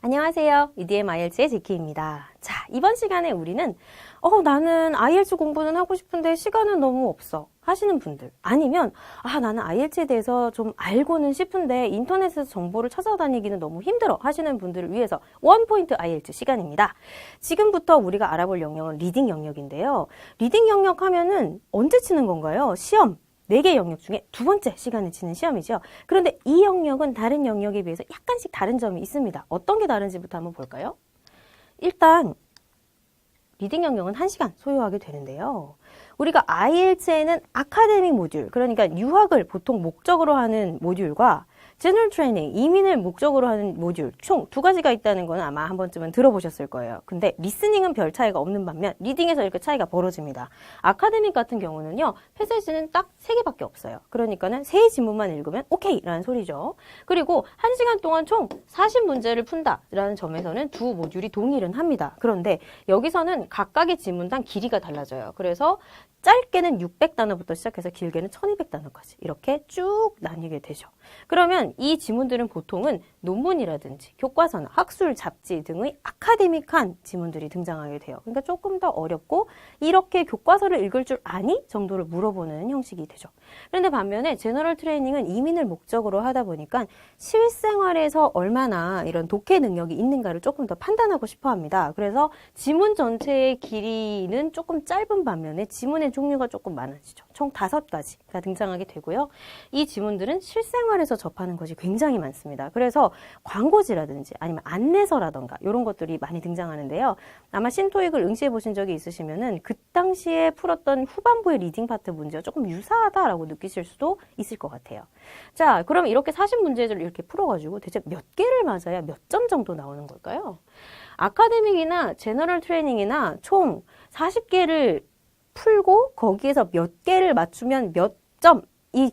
안녕하세요. EDM IELTS의 지키입니다. 자, 이번 시간에 우리는 나는 IELTS 공부는 하고 싶은데 시간은 너무 없어 하시는 분들, 아니면 나는 IELTS에 대해서 좀 알고는 싶은데 인터넷에서 정보를 찾아다니기는 너무 힘들어 하시는 분들을 위해서 원포인트 IELTS 시간입니다. 지금부터 우리가 알아볼 영역은 리딩 영역인데요. 리딩 영역 하면은 언제 치는 건가요? 시험 4개 영역 중에 두 번째 시간에 치는 시험이죠. 그런데 이 영역은 다른 영역에 비해서 약간씩 다른 점이 있습니다. 어떤 게 다른지부터 한번 볼까요? 일단 리딩 영역은 1시간 소요하게 되는데요. 우리가 IELTS에는 아카데믹 모듈, 그러니까 유학을 보통 목적으로 하는 모듈과 제너럴 트레이닝, 이민을 목적으로 하는 모듈 총 2가지가 있다는 건 아마 한 번쯤은 들어보셨을 거예요. 근데 리스닝은 별 차이가 없는 반면 리딩에서 이렇게 차이가 벌어집니다. 아카데믹 같은 경우는요, 패세지는 딱 3개밖에 없어요. 그러니까는 3 지문만 읽으면 오케이 라는 소리죠. 그리고 1시간 동안 총 40문제를 푼다 라는 점에서는 두 모듈이 동일은 합니다. 그런데 여기서는 각각의 지문당 길이가 달라져요. 그래서 짧게는 600단어부터 시작해서 길게는 1200단어까지 이렇게 쭉 나뉘게 되죠. 그러면 이 지문들은 보통은 논문이라든지 교과서나 학술 잡지 등의 아카데믹한 지문들이 등장하게 돼요. 그러니까 조금 더 어렵고 이렇게 교과서를 읽을 줄 아니? 정도를 물어보는 형식이 되죠. 그런데 반면에 제너럴 트레이닝은 이민을 목적으로 하다 보니까 실생활에서 얼마나 이런 독해 능력이 있는가를 조금 더 판단하고 싶어 합니다. 그래서 지문 전체의 길이는 조금 짧은 반면에 지문의 종류가 조금 많아지죠. 총 5가지가 등장하게 되고요. 이 지문들은 실생활에서 접하는 것이 굉장히 많습니다. 그래서 광고지라든지 아니면 안내서라던가 이런 것들이 많이 등장하는데요. 아마 신토익을 응시해 보신 적이 있으시면은 그 당시에 풀었던 후반부의 리딩 파트 문제와 조금 유사하다라고 느끼실 수도 있을 것 같아요. 자, 그럼 이렇게 40문제를 이렇게 풀어가지고 대체 몇 개를 맞아야 몇 점 정도 나오는 걸까요? 아카데믹이나 제너럴 트레이닝이나 총 40개를 풀고 거기에서 몇 개를 맞추면 몇 점이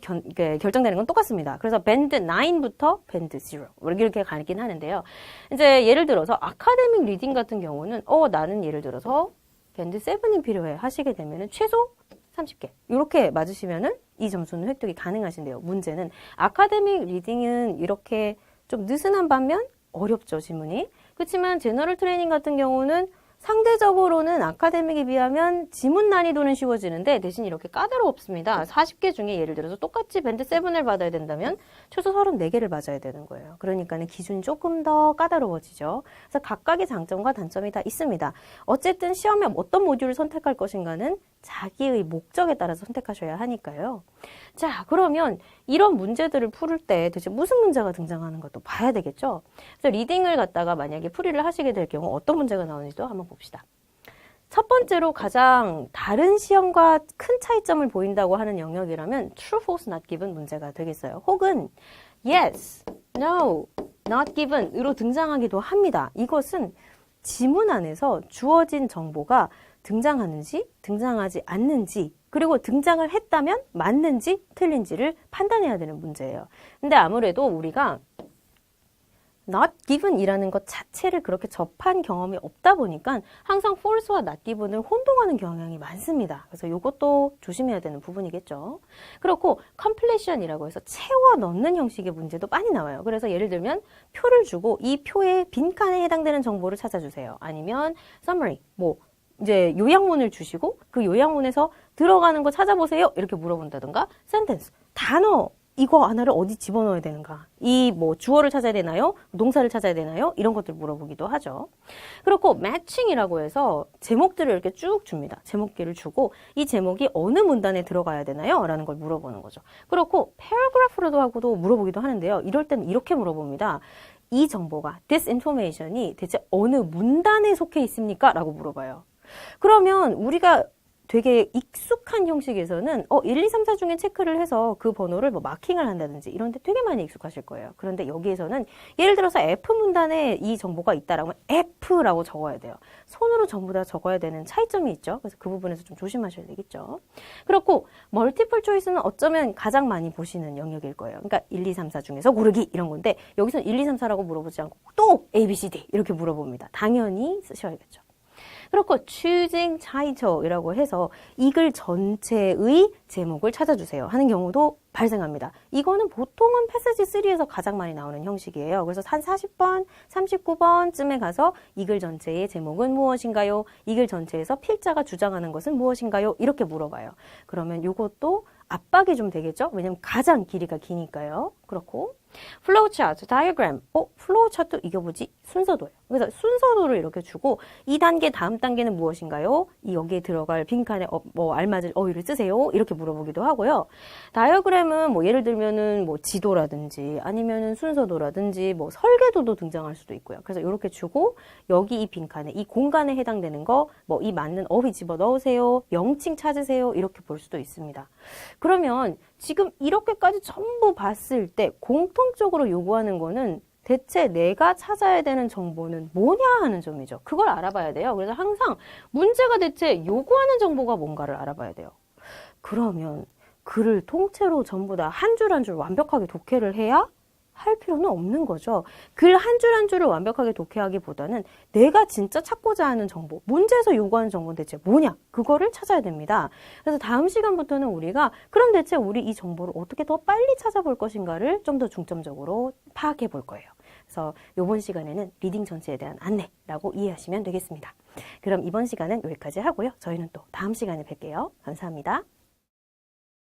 결정되는 건 똑같습니다. 그래서 밴드 9부터 밴드 0 이렇게 가긴 하는데요. 이제 예를 들어서 아카데믹 리딩 같은 경우는 나는 예를 들어서 밴드 7이 필요해 하시게 되면은 최소 30개 이렇게 맞으시면은 이 점수는 획득이 가능하신데요. 문제는 아카데믹 리딩은 이렇게 좀 느슨한 반면 어렵죠, 지문이. 그렇지만 제너럴 트레이닝 같은 경우는 상대적으로는 아카데믹에 비하면 지문 난이도는 쉬워지는데 대신 이렇게 까다롭습니다. 40개 중에 예를 들어서 똑같이 밴드 7을 받아야 된다면 최소 34개를 맞아야 되는 거예요. 그러니까는 기준이 조금 더 까다로워지죠. 그래서 각각의 장점과 단점이 다 있습니다. 어쨌든 시험에 어떤 모듈을 선택할 것인가는 자기의 목적에 따라서 선택하셔야 하니까요. 자, 그러면 이런 문제들을 풀을 때 대체 무슨 문제가 등장하는 것도 봐야 되겠죠. 그래서 리딩을 갖다가 만약에 풀이를 하시게 될 경우 어떤 문제가 나오는지도 한번 봅시다. 첫 번째로 가장 다른 시험과 큰 차이점을 보인다고 하는 영역이라면 true, false, not given 문제가 되겠어요. 혹은 yes, no, not given으로 등장하기도 합니다. 이것은 지문 안에서 주어진 정보가 등장하는지 등장하지 않는지 그리고 등장을 했다면 맞는지 틀린지를 판단해야 되는 문제예요. 근데 아무래도 우리가 not given 이라는 것 자체를 그렇게 접한 경험이 없다 보니까 항상 false와 not given을 혼동하는 경향이 많습니다. 그래서 이것도 조심해야 되는 부분이겠죠. 그렇고 completion이라고 해서 채워 넣는 형식의 문제도 많이 나와요. 그래서 예를 들면 표를 주고 이 표의 빈칸에 해당되는 정보를 찾아주세요. 아니면 summary, 이제 요약문을 주시고 그 요약문에서 들어가는 거 찾아보세요 이렇게 물어본다든가 sentence, 단어 이거 하나를 어디 집어넣어야 되는가, 이 주어를 찾아야 되나요? 동사를 찾아야 되나요? 이런 것들 물어보기도 하죠. 그렇고 matching이라고 해서 제목들을 이렇게 쭉 줍니다. 제목기를 주고 이 제목이 어느 문단에 들어가야 되나요? 라는 걸 물어보는 거죠. 그렇고 paragraph로도 하고도 물어보기도 하는데요. 이럴 때는 이렇게 물어봅니다. 이 정보가 this information이 대체 어느 문단에 속해 있습니까? 라고 물어봐요. 그러면 우리가 되게 익숙한 형식에서는 1, 2, 3, 4 중에 체크를 해서 그 번호를 마킹을 한다든지 이런 데 되게 많이 익숙하실 거예요. 그런데 여기에서는 예를 들어서 F 문단에 이 정보가 있다라고 하면 F라고 적어야 돼요. 손으로 전부 다 적어야 되는 차이점이 있죠. 그래서 그 부분에서 좀 조심하셔야 되겠죠. 그렇고 멀티플 초이스는 어쩌면 가장 많이 보시는 영역일 거예요. 그러니까 1, 2, 3, 4 중에서 고르기 이런 건데 여기서는 1, 2, 3, 4라고 물어보지 않고 또 A, B, C, D 이렇게 물어봅니다. 당연히 쓰셔야겠죠. 그렇고 choosing title이라고 해서 이 글 전체의 제목을 찾아주세요 하는 경우도 발생합니다. 이거는 보통은 패스지 3에서 가장 많이 나오는 형식이에요. 그래서 한 40번, 39번쯤에 가서 이 글 전체의 제목은 무엇인가요? 이 글 전체에서 필자가 주장하는 것은 무엇인가요? 이렇게 물어봐요. 그러면 이것도 압박이 좀 되겠죠? 왜냐면 가장 길이가 기니까요. 그렇고 flow chart, diagram. flow chart 이게 뭐지? 순서도예요. 그래서 순서도를 이렇게 주고 이 단계 다음 단계는 무엇인가요? 이 여기에 들어갈 빈칸에 알맞은 어휘를 쓰세요. 이렇게 물어보기도 하고요. 다이어그램은 뭐 예를 들면은 뭐 지도라든지 아니면은 순서도라든지 뭐 설계도도 등장할 수도 있고요. 그래서 이렇게 주고 여기 이 빈칸에 이 공간에 해당되는 거 뭐 이 맞는 어휘 집어 넣으세요. 명칭 찾으세요. 이렇게 볼 수도 있습니다. 그러면 지금 이렇게까지 전부 봤을 때 공통적으로 요구하는 거는 대체 내가 찾아야 되는 정보는 뭐냐 하는 점이죠. 그걸 알아봐야 돼요. 그래서 항상 문제가 대체 요구하는 정보가 뭔가를 알아봐야 돼요. 그러면 글을 통째로 전부 다 한 줄 한 줄 완벽하게 독해를 해야 할 필요는 없는 거죠. 글 한 줄 한 줄을 완벽하게 독해하기보다는 내가 진짜 찾고자 하는 정보, 문제에서 요구하는 정보는 대체 뭐냐? 그거를 찾아야 됩니다. 그래서 다음 시간부터는 우리가 그럼 대체 우리 이 정보를 어떻게 더 빨리 찾아볼 것인가를 좀 더 중점적으로 파악해 볼 거예요. 그래서 이번 시간에는 리딩 전체에 대한 안내라고 이해하시면 되겠습니다. 그럼 이번 시간은 여기까지 하고요. 저희는 또 다음 시간에 뵐게요. 감사합니다.